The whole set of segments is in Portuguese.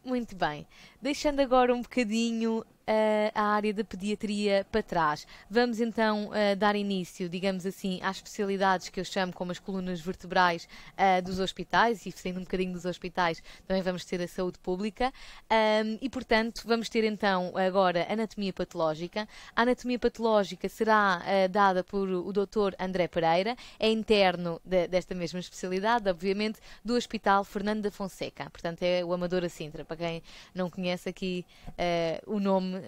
Muito bem. Deixando agora um bocadinho a área da pediatria para trás. Vamos então dar início, digamos assim, às especialidades que eu chamo como as colunas vertebrais dos hospitais, e saindo um bocadinho dos hospitais, também vamos ter a saúde pública. E, portanto, vamos ter então agora anatomia patológica. A anatomia patológica será dada por o Dr. André Pereira, é interno desta mesma especialidade, obviamente, do Hospital Fernando da Fonseca. Portanto, é o Amadora Sintra, para quem não conhece aqui o nome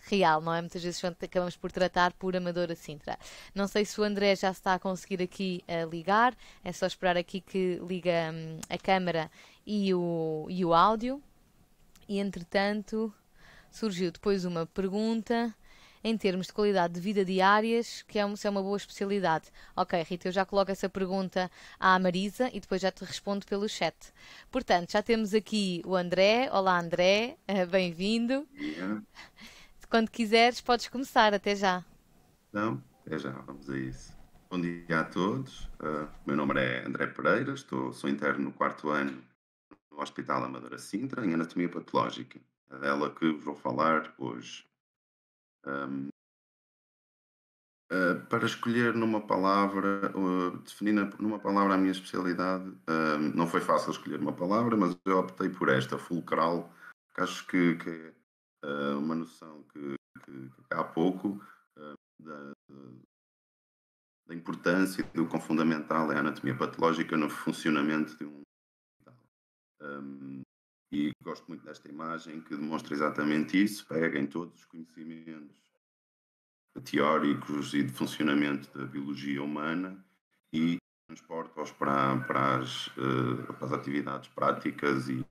real, não é? Muitas vezes acabamos por tratar por Amadora Sintra. Não sei se o André já está a conseguir aqui ligar, é só esperar aqui que liga a câmara e o áudio. E entretanto, surgiu depois uma pergunta em termos de qualidade de vida diárias, que se é uma boa especialidade. Ok, Rita, eu já coloco essa pergunta à Marisa e depois já te respondo pelo chat. Portanto, já temos aqui o André. Olá, André, bem-vindo. Dia. Quando quiseres, podes começar. Até já. Então, até já, vamos a isso. Bom dia a todos. Meu nome é André Pereira, sou interno no quarto ano no Hospital Amadora Sintra, em Anatomia Patológica. É dela que vos vou falar hoje. Um, para escolher numa palavra, definir numa palavra a minha especialidade, não foi fácil escolher uma palavra, mas eu optei por esta, fulcral, que acho que é uma noção que há pouco da da importância e do quão fundamental é a anatomia patológica no funcionamento de um hospital. E gosto muito desta imagem que demonstra exatamente isso, pega em todos os conhecimentos teóricos e de funcionamento da biologia humana e transporta-os para as atividades práticas e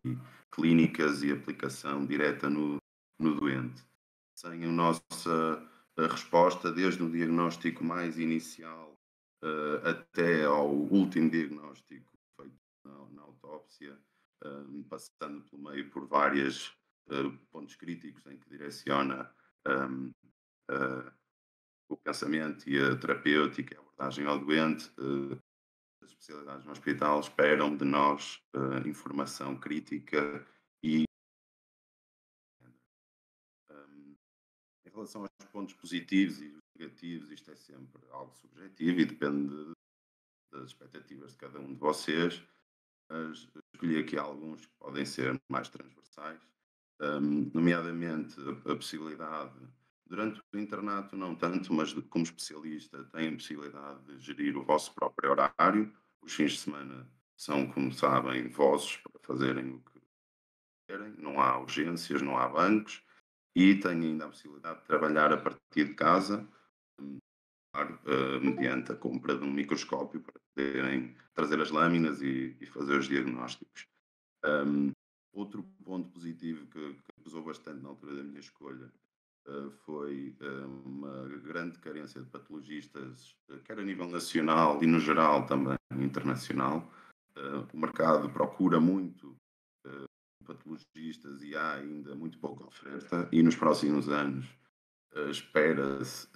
clínicas e aplicação direta no doente. Sem a nossa resposta, desde o diagnóstico mais inicial até ao último diagnóstico feito na autópsia, passando pelo meio por vários pontos críticos em que direciona um, uh, o pensamento e a terapêutica e a abordagem ao doente. As especialidades no hospital esperam de nós informação crítica e um, em relação aos pontos positivos e negativos, isto é sempre algo subjetivo e depende das expectativas de cada um de vocês, mas escolhi aqui alguns que podem ser mais transversais, nomeadamente a possibilidade, durante o internato não tanto, mas como especialista tem a possibilidade de gerir o vosso próprio horário. Os fins de semana são, como sabem, vossos para fazerem o que querem, não há urgências, não há bancos, e têm ainda a possibilidade de trabalhar a partir de casa, mediante a compra de um microscópio para poderem trazer as lâminas e fazer os diagnósticos. Um, Outro ponto positivo que pesou bastante na altura da minha escolha foi uma grande carência de patologistas, quer a nível nacional e no geral também internacional. O mercado procura muito patologistas e há ainda muito pouca oferta, e nos próximos anos espera-se,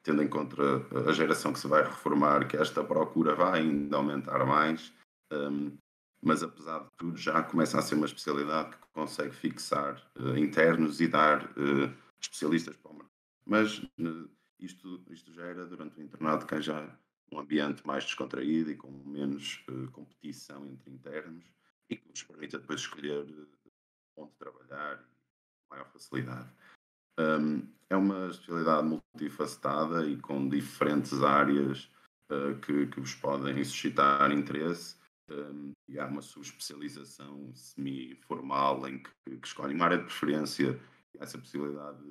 tendo em conta a geração que se vai reformar, que esta procura vai ainda aumentar mais, mas apesar de tudo já começa a ser uma especialidade que consegue fixar internos e dar especialistas para o mercado. Mas isto já era durante o internato, que é já um ambiente mais descontraído e com menos competição entre internos e que vos permite depois escolher onde trabalhar e maior facilidade. É uma especialidade multifacetada e com diferentes áreas que vos podem suscitar interesse. E há uma subespecialização semi-formal em que escolhem uma área de preferência e essa possibilidade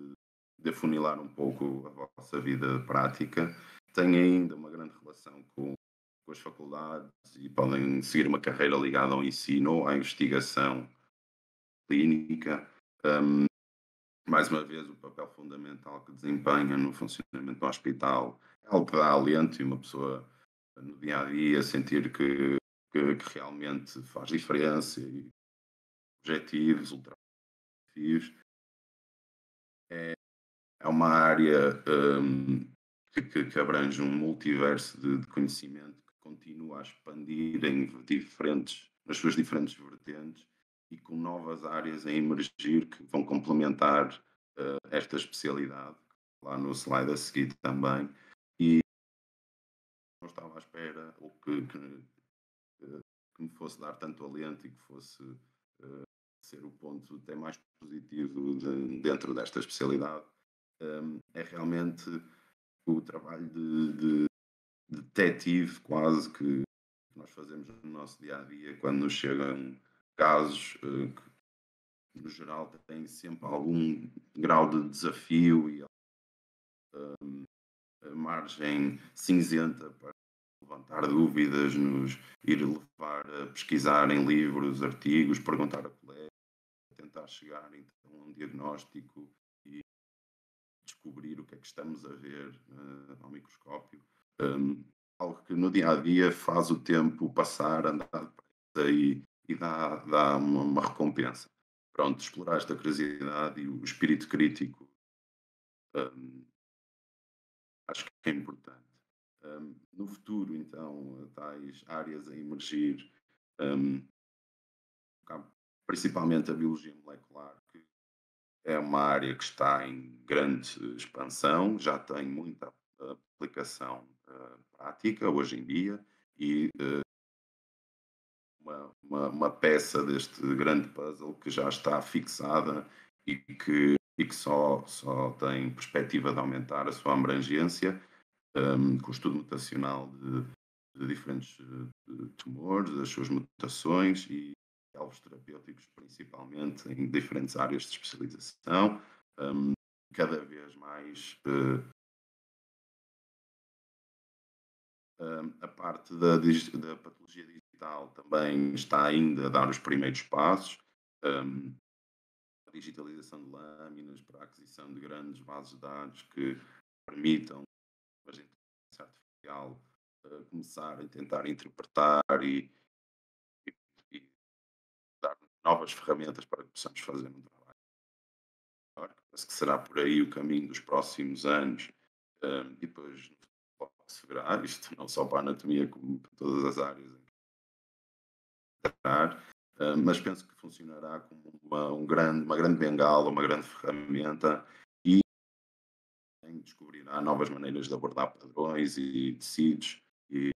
de afunilar um pouco a vossa vida prática. Tem ainda uma grande relação com as faculdades e podem seguir uma carreira ligada ao ensino ou à investigação clínica. Mais uma vez, o papel fundamental que desempenha no funcionamento do hospital é algo que dá alento e uma pessoa no dia a dia sentir que realmente faz diferença e objetivos, ultra desafios. É uma área que abrange um multiverso de conhecimento que continua a expandir nas suas diferentes vertentes e com novas áreas a emergir que vão complementar esta especialidade, lá no slide a seguir também. E não estava à espera ou que me fosse dar tanto alento e que fosse ser o ponto até mais positivo dentro desta especialidade. É realmente o trabalho de detetive quase que nós fazemos no nosso dia a dia quando nos chegam casos que no geral têm sempre algum grau de desafio e margem cinzenta para levantar dúvidas, nos ir levar a pesquisar em livros, artigos, perguntar a colegas, tentar chegar então a um diagnóstico e descobrir o que é que estamos a ver ao microscópio. Algo que no dia a dia faz o tempo passar, andar depressa e dá uma recompensa. Pronto, explorar esta curiosidade e o espírito crítico um, acho que é importante. No futuro, então, tais áreas a emergir, um, principalmente a biologia molecular, que é uma área que está em grande expansão, já tem muita aplicação prática hoje em dia e uma peça deste grande puzzle que já está fixada e que só tem perspectiva de aumentar a sua abrangência com o estudo mutacional de diferentes tumores, as suas mutações e alvos terapêuticos, principalmente em diferentes áreas de especialização, cada vez mais a parte da patologia digital também está ainda a dar os primeiros passos. A digitalização de lâminas para a aquisição de grandes bases de dados que permitam a inteligência artificial começar a tentar interpretar e dar novas ferramentas para que possamos fazer um trabalho melhor. Parece que será por aí o caminho dos próximos anos e depois se verá isto não só para a anatomia como para todas as áreas em que tratar, mas penso que funcionará como uma grande bengala, uma grande ferramenta e descobrirá novas maneiras de abordar padrões e tecidos e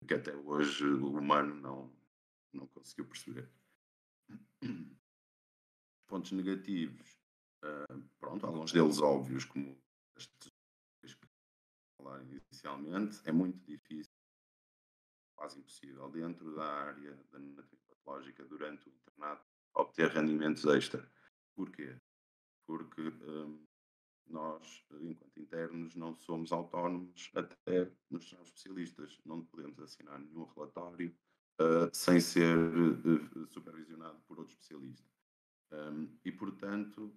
que até hoje o humano não conseguiu perceber. Pontos negativos, pronto, alguns deles óbvios, como estes que falar inicialmente, é muito difícil, quase impossível, dentro da área da anatomia patológica, durante o internato, obter rendimentos extra. Porquê? Porque nós, enquanto internos, não somos autónomos até nos tornarmos especialistas. Não podemos assinar nenhum relatório sem ser supervisionado por outro especialista. E, portanto,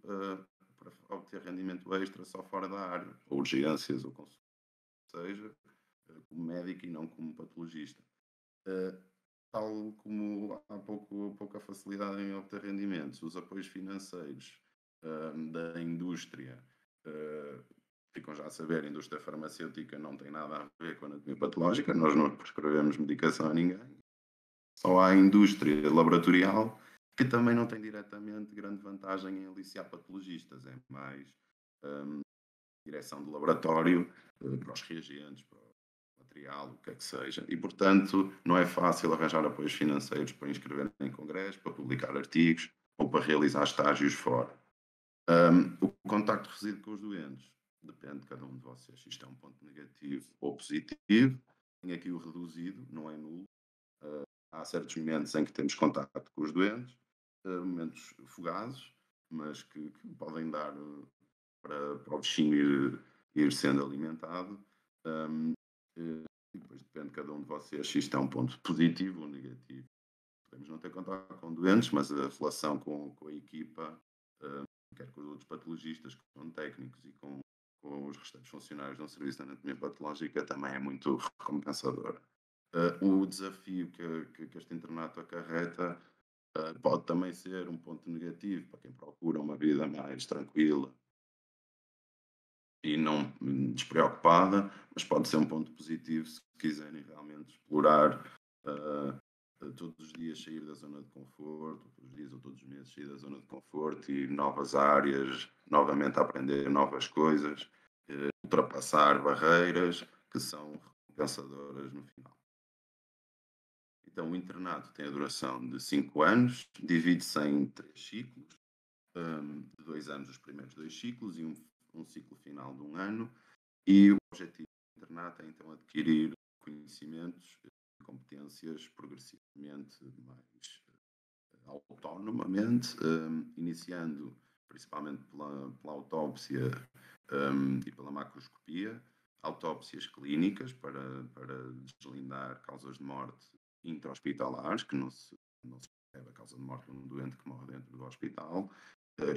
para obter rendimento extra só fora da área, ou urgências, ou consulta, seja, como médico e não como patologista. Tal como há pouca facilidade em obter rendimentos, os apoios financeiros da indústria, ficam já a saber, a indústria farmacêutica não tem nada a ver com a anatomia patológica, nós não prescrevemos medicação a ninguém. Só há a indústria laboratorial que também não tem diretamente grande vantagem em aliciar patologistas, é mais direção de laboratório para os reagentes, para o material, o que é que seja. E, portanto, não é fácil arranjar apoios financeiros para inscrever em congressos, para publicar artigos ou para realizar estágios fora. O contacto resíduo com os doentes depende de cada um de vocês. Isto é um ponto negativo ou positivo. Tem aqui o reduzido, não é nulo. Há certos momentos em que temos contacto com os doentes, momentos fugazes, mas que podem dar para o bichinho ir sendo alimentado. E depois depende de cada um de vocês se isto é um ponto positivo ou negativo. Podemos não ter contato com doentes, mas a relação com a equipa, quer com os outros patologistas, com técnicos e com os restantes funcionários de um serviço de anatomia patológica também é muito recompensadora. O desafio que este internato acarreta pode também ser um ponto negativo para quem procura uma vida mais tranquila e não despreocupada, mas pode ser um ponto positivo se quiserem realmente explorar todos os dias sair da zona de conforto, todos os dias ou todos os meses sair da zona de conforto e novas áreas, novamente aprender novas coisas, ultrapassar barreiras que são recompensadoras no final. Então, o internato tem a duração de 5 anos, divide-se em 3 ciclos, de 2 anos os primeiros 2 ciclos e um ciclo final de 1 ano, e o objetivo do internato é então adquirir conhecimentos e competências progressivamente mais autonomamente, iniciando principalmente pela autópsia e pela macroscopia, autópsias clínicas para deslindar causas de morte intra-hospitalares, que não se percebe a causa de morte de um doente que morre dentro do hospital,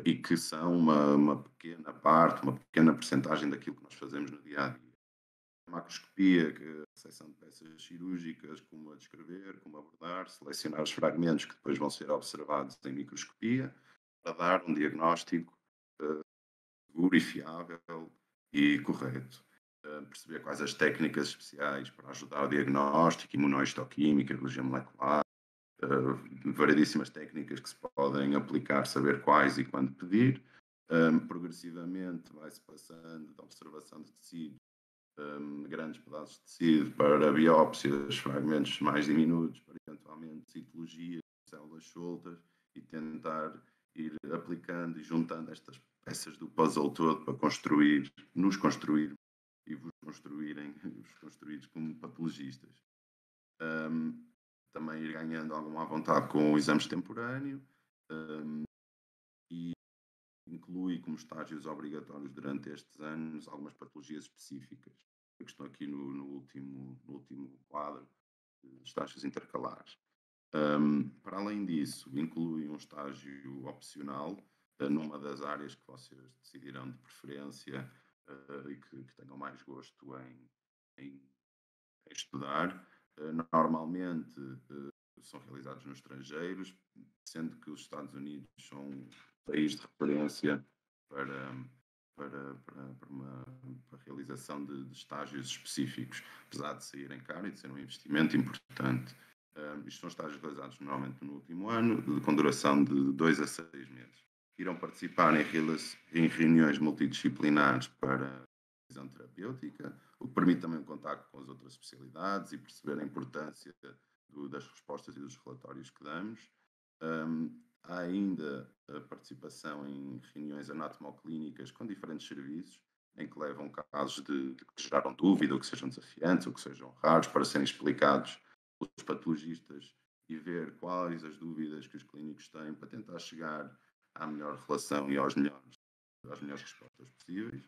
e que são uma pequena parte, uma pequena percentagem daquilo que nós fazemos no dia a dia. A macroscopia, que é a seção de peças cirúrgicas, como a descrever, como abordar, selecionar os fragmentos que depois vão ser observados em microscopia, para dar um diagnóstico seguro e fiável e correto. Perceber quais as técnicas especiais para ajudar o diagnóstico, imunohistoquímica, biologia molecular, variedíssimas técnicas que se podem aplicar, saber quais e quando pedir. Progressivamente vai-se passando da observação de tecido, grandes pedaços de tecido, para biópsias, fragmentos mais diminutos, para eventualmente citologia, células soltas, e tentar ir aplicando e juntando estas peças do puzzle todo para nos construir e vos construírem, vos construídos como patologistas. Também ir ganhando alguma vontade com o exame extemporâneo, e inclui como estágios obrigatórios durante estes anos algumas patologias específicas, que estão aqui no último quadro, estágios intercalares. Para além disso, inclui um estágio opcional numa das áreas que vocês decidirão de preferência e que tenham mais gosto em estudar. Normalmente são realizados nos estrangeiros, sendo que os Estados Unidos são um país de referência para a realização de estágios específicos, apesar de saírem caro e de ser um investimento importante. Isto são estágios realizados normalmente no último ano, com duração de 2 a 6 meses. Irão participar em reuniões multidisciplinares para visão terapêutica, o que permite também o contacto com as outras especialidades e perceber a importância das respostas e dos relatórios que damos. Há ainda a participação em reuniões anatomoclínicas com diferentes serviços, em que levam casos que geraram dúvida, ou que sejam desafiantes, ou que sejam raros, para serem explicados pelos patologistas e ver quais as dúvidas que os clínicos têm para tentar chegar à melhor relação e às melhores respostas possíveis.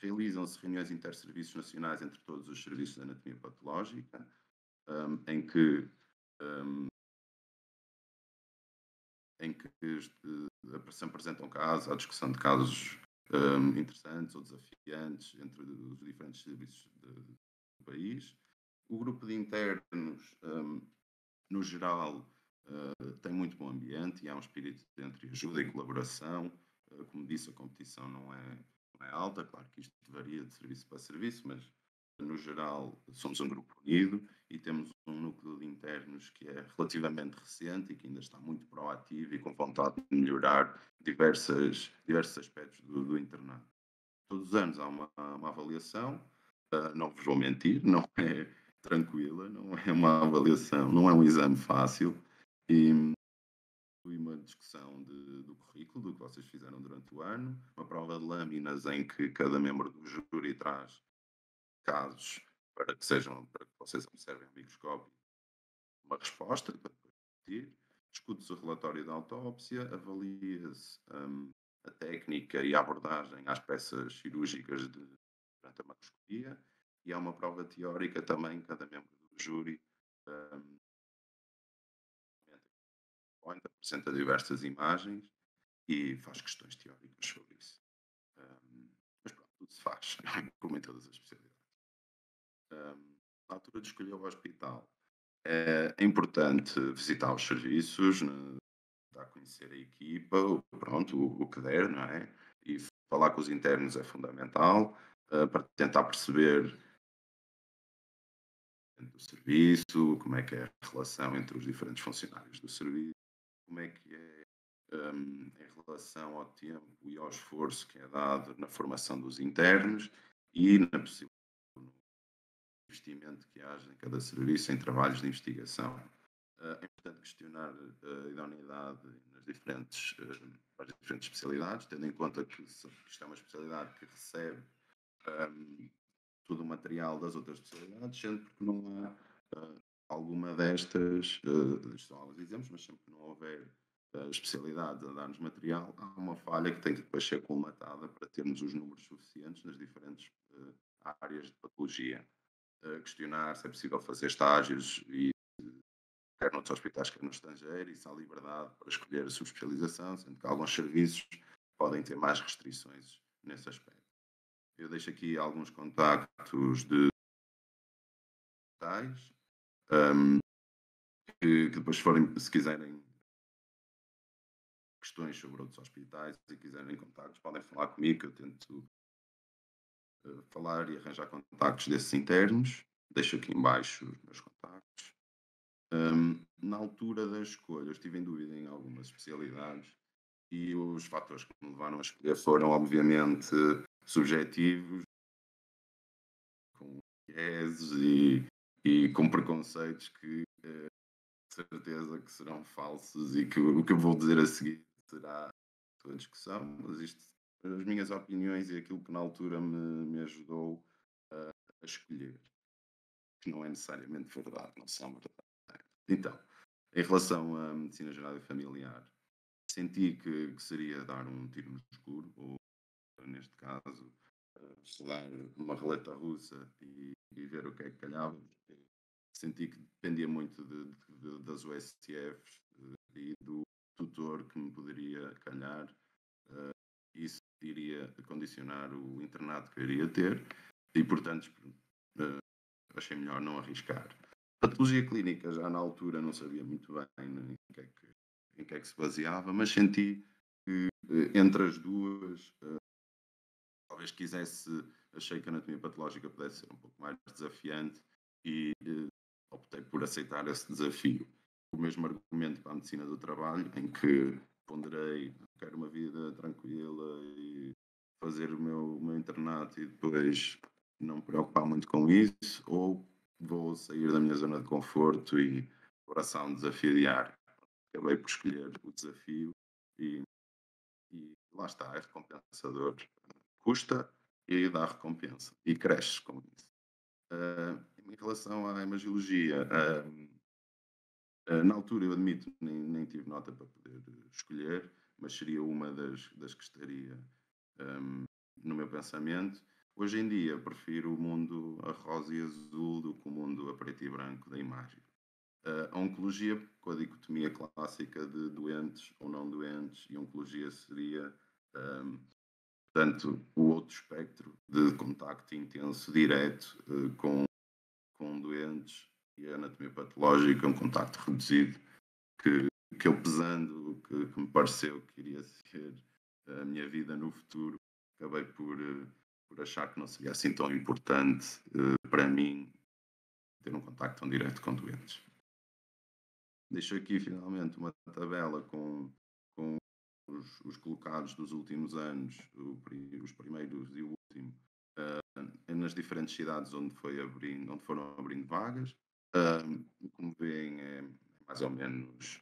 Realizam-se reuniões interservícios nacionais entre todos os serviços de anatomia patológica, em que se apresentam casos, há discussão de casos interessantes ou desafiantes entre os diferentes serviços do país. O grupo de internos, no geral, tem muito bom ambiente e há um espírito de entreajuda e colaboração. Como disse, a competição não é alta, claro que isto varia de serviço para serviço, mas no geral somos um grupo unido e temos um núcleo de internos que é relativamente recente e que ainda está muito proativo e com vontade de melhorar diversos aspectos do internato. Todos os anos há uma avaliação, não vos vou mentir, não é tranquila, não é uma avaliação, não é um exame fácil, e inclui uma discussão do currículo, do que vocês fizeram durante o ano, uma prova de lâminas em que cada membro do júri traz casos para que vocês observem o microscópio uma resposta para depois discutir. Discute-se o relatório da autópsia, avalia-se a técnica e a abordagem às peças cirúrgicas durante a macroscopia, e há uma prova teórica também, cada membro do júri apresenta diversas imagens e faz questões teóricas sobre isso. Mas pronto, tudo se faz, como em todas as especialidades. Na altura de escolher o hospital, é importante visitar os serviços, dar a conhecer a equipa, o que der, não é? E falar com os internos é fundamental, para tentar perceber do serviço, como é que é a relação entre os diferentes funcionários do serviço, como é que é em relação ao tempo e ao esforço que é dado na formação dos internos e na possibilidade de investimento que haja em cada serviço em trabalhos de investigação. É importante questionar a idoneidade nas diferentes especialidades, tendo em conta que isto é uma especialidade que recebe todo o material das outras especialidades, sendo que não há alguma destas, são alguns exemplos, mas sempre que não houver especialidades a dar-nos material, há uma falha que tem que depois ser colmatada para termos os números suficientes nas diferentes áreas de patologia. Questionar se é possível fazer estágios e quer noutros hospitais, quer no estrangeiro, e se há liberdade para escolher a subespecialização, sendo que alguns serviços podem ter mais restrições nesse aspecto. Eu deixo aqui alguns contactos de hospitais, que depois forem, se quiserem questões sobre outros hospitais e quiserem contactos, podem falar comigo, que eu tento falar e arranjar contactos desses internos. Deixo aqui em baixo os meus contactos. Na altura da escolha, eu estive em dúvida em algumas especialidades e os fatores que me levaram a escolher foram, obviamente, subjetivos, com vieses e com preconceitos que certeza que serão falsos e que o que eu vou dizer a seguir será a sua discussão, mas as minhas opiniões e aquilo que na altura me ajudou a escolher, que não é necessariamente verdade, não são verdade. Então, em relação à medicina geral e familiar, senti que seria dar um tiro no escuro, ou neste caso, estudar uma roleta russa e ver o que é que calhava. Senti que dependia muito das USTFs e do tutor que me poderia calhar. Isso iria condicionar o internato que eu iria ter e, portanto, achei melhor não arriscar. Patologia clínica, já na altura não sabia muito bem em que é que se baseava, mas senti que entre as duas, talvez achei que a anatomia patológica pudesse ser um pouco mais desafiante e optei por aceitar esse desafio. O mesmo argumento para a medicina do trabalho, em que ponderei, quero uma vida tranquila e fazer o meu internato e depois não me preocupar muito com isso, ou vou sair da minha zona de conforto e abraçar um desafio diário. Acabei por escolher o desafio e lá está, é recompensador. Custa e dá recompensa e cresce com isso. Em relação à hemangiologia, na altura eu admito, nem tive nota para poder escolher, mas seria uma das que estaria no meu pensamento. Hoje em dia prefiro o mundo a rosa e azul do que o mundo a preto e branco da imagem. A oncologia, com a dicotomia clássica de doentes ou não doentes, e a oncologia seria, portanto, o outro espectro de contacto intenso, direto, com doentes, e a anatomia patológica, um contacto reduzido, que eu pesando, que me pareceu que iria ser a minha vida no futuro, acabei por achar que não seria assim tão importante para mim ter um contacto tão direto com doentes. Deixo aqui finalmente uma tabela com os colocados dos últimos anos, os primeiros e o último, nas diferentes cidades onde foram abrindo vagas. Como veem, é mais ou menos,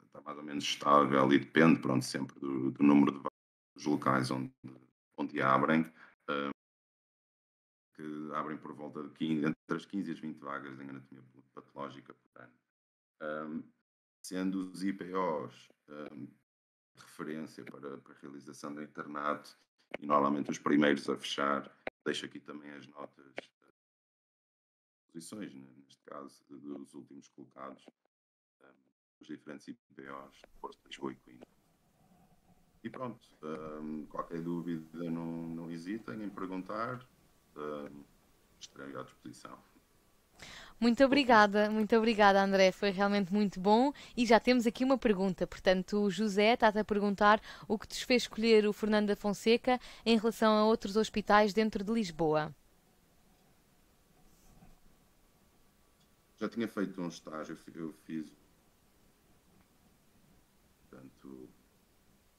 está mais ou menos estável e depende, pronto, sempre do número de vagas dos locais onde abrem, que abrem por volta de entre as 15 e as 20 vagas em anatomia patológica por ano. Sendo os IPOs referência para a realização do internato e normalmente os primeiros a fechar, deixo aqui também as notas posições, neste caso, dos últimos colocados, os diferentes IPOs, Porto, Lisboa e Coimbra. E pronto, qualquer dúvida não hesitem em perguntar, estarei à disposição. Muito obrigada André, foi realmente muito bom e já temos aqui uma pergunta, portanto o José está-te a perguntar o que te fez escolher o Fernando da Fonseca em relação a outros hospitais dentro de Lisboa. já tinha feito um estágio, eu fiz, portanto,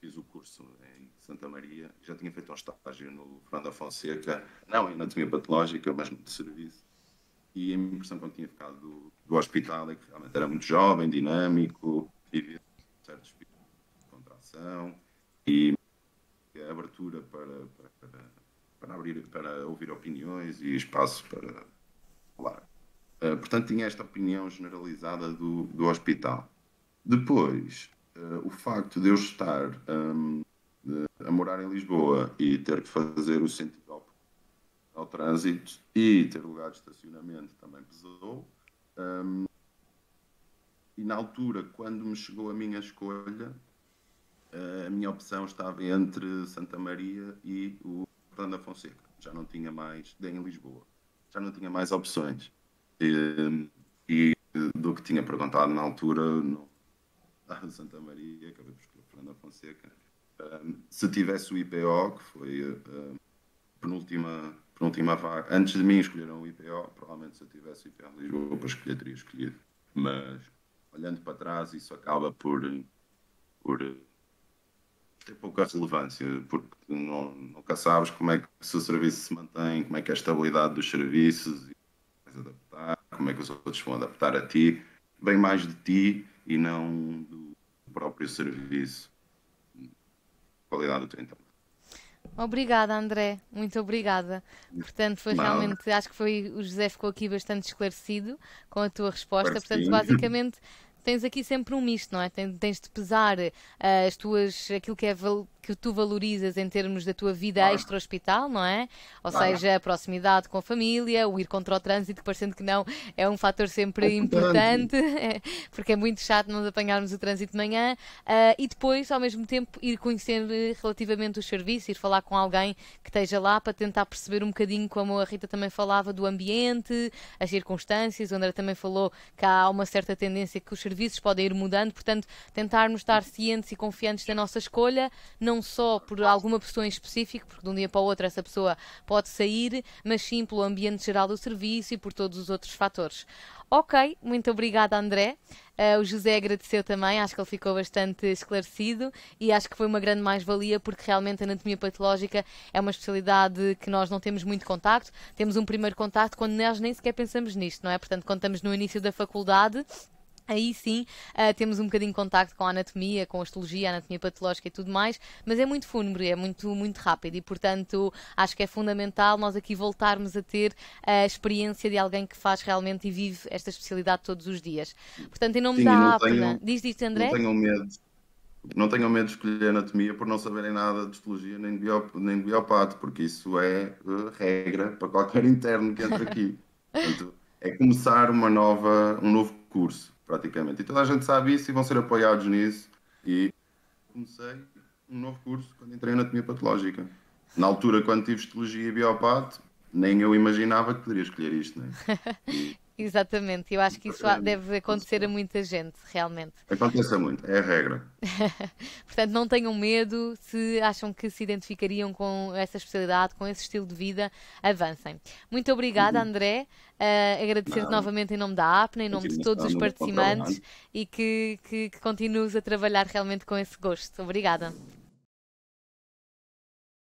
fiz o curso em Santa Maria, já tinha feito um estágio no Fernando da Fonseca, não em anatomia patológica, mas de serviço. E a impressão que eu tinha ficado do hospital é que realmente era muito jovem, dinâmico, vivia certos tipos de contração e a abertura para ouvir opiniões e espaço para falar. Portanto, tinha esta opinião generalizada do hospital. Depois, o facto de eu estar a morar em Lisboa e ter que fazer o sentido ao trânsito e ter lugar de estacionamento também pesou. E na altura, quando me chegou a minha escolha, a minha opção estava entre Santa Maria e o Fernando da Fonseca. Já não tinha mais, em Lisboa, já não tinha mais opções. E do que tinha perguntado na altura, no Santa Maria, acabei por escolher Fernando da Fonseca. Se tivesse o IPO, que foi a penúltima vaga, antes de mim escolheram o IPO, provavelmente se eu tivesse o IPO em Lisboa, depois teria escolhido. Mas, olhando para trás, isso acaba por ter pouca relevância, porque nunca sabes como é que se o serviço se mantém, como é que é a estabilidade dos serviços, e adaptar, como é que os outros vão adaptar a ti, bem mais de ti e não do próprio serviço, qualidade do teu então. Obrigada, André, muito obrigada. Portanto, foi Nada, realmente, acho que foi, o José ficou aqui bastante esclarecido com a tua resposta. espero que Portanto, sim. basicamente, tens aqui sempre um misto, não é? Tens de pesar aquilo que que tu valorizas em termos da tua vida Claro, extra-hospital, não é? Ou claro. seja, a proximidade com a família, o ir contra o trânsito, parecendo que não, é um fator É sempre importante. importante, porque é muito chato nós apanharmos o trânsito de manhã, e depois, ao mesmo tempo, ir conhecer relativamente o serviço, ir falar com alguém que esteja lá para tentar perceber um bocadinho, como a Rita também falava, do ambiente, as circunstâncias. O André também falou que há uma certa tendência que os serviços podem ir mudando, portanto, tentarmos estar cientes e confiantes da nossa escolha, não só por alguma pessoa em específico, porque de um dia para o outro essa pessoa pode sair, mas sim pelo ambiente geral do serviço e por todos os outros fatores. Ok, muito obrigada, André. O José agradeceu também, acho que ele ficou bastante esclarecido e acho que foi uma grande mais-valia porque realmente a anatomia patológica é uma especialidade que nós não temos muito contacto. Temos um primeiro contacto quando nós nem sequer pensamos nisto, não é? Portanto, quando estamos no início da faculdade, aí sim, temos um bocadinho de contacto com a anatomia, com a histologia, a anatomia patológica e tudo mais, mas é muito fúnebre, é muito rápido e, portanto, acho que é fundamental nós aqui voltarmos a ter a experiência de alguém que faz realmente e vive esta especialidade todos os dias. Portanto, em nome Sim, e da APNA, diz isto, não André? tenham medo. Não tenham medo de escolher anatomia por não saberem nada de histologia nem de biopato, porque isso é regra para qualquer interno que entre aqui. Portanto, é começar um novo curso, praticamente. E toda a gente sabe isso e vão ser apoiados nisso. E comecei um novo curso quando entrei em anatomia patológica. Na altura, quando tive histologia e biopato, nem eu imaginava que poderia escolher isto, né? E Exatamente, eu acho que isso deve acontecer a muita gente, realmente. acontece muito, é a regra. Portanto, não tenham medo, se acham que se identificariam com essa especialidade, com esse estilo de vida, avancem. Muito obrigada, Uhum. André. Agradecer-te Nada, novamente em nome da APNA, em nome de todos continuação os no bom participantes trabalho. e que continues a trabalhar realmente com esse gosto. Obrigada.